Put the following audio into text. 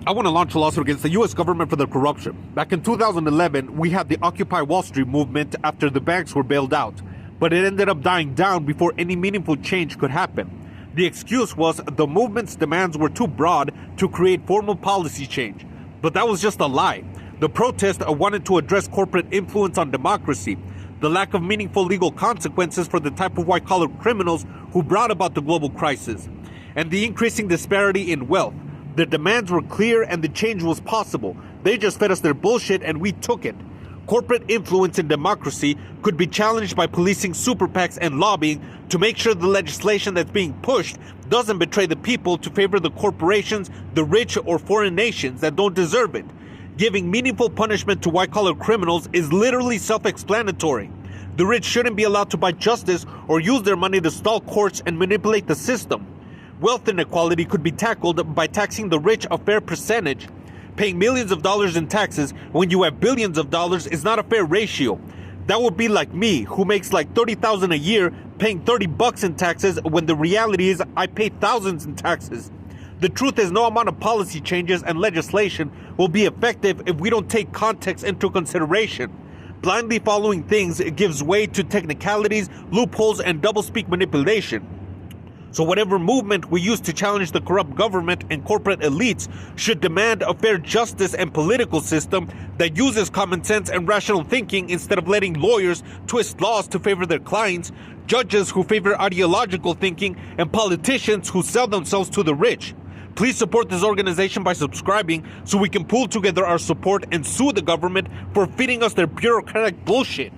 I want to launch a lawsuit against the U.S. government for their corruption. Back in 2011, we had the Occupy Wall Street movement after the banks were bailed out, but it ended up dying down before any meaningful change could happen. The excuse was the movement's demands were too broad to create formal policy change, but that was just a lie. The protest wanted to address corporate influence on democracy, the lack of meaningful legal consequences for the type of white-collar criminals who brought about the global crisis, and the increasing disparity in wealth. The demands were clear and the change was possible. They just fed us their bullshit and we took it. Corporate influence in democracy could be challenged by policing super PACs and lobbying to make sure the legislation that's being pushed doesn't betray the people to favor the corporations, the rich, or foreign nations that don't deserve it. Giving meaningful punishment to white-collar criminals is literally self-explanatory. The rich shouldn't be allowed to buy justice or use their money to stall courts and manipulate the system. Wealth inequality could be tackled by taxing the rich a fair percentage. Paying millions of dollars in taxes when you have billions of dollars is not a fair ratio. That would be like me, who makes like $30,000 a year, paying $30 in taxes when the reality is I pay thousands in taxes. The truth is no amount of policy changes and legislation will be effective if we don't take context into consideration. Blindly following things gives way to technicalities, loopholes, and doublespeak manipulation. So whatever movement we use to challenge the corrupt government and corporate elites should demand a fair justice and political system that uses common sense and rational thinking instead of letting lawyers twist laws to favor their clients, judges who favor ideological thinking, and politicians who sell themselves to the rich. Please support this organization by subscribing so we can pool together our support and sue the government for feeding us their bureaucratic bullshit.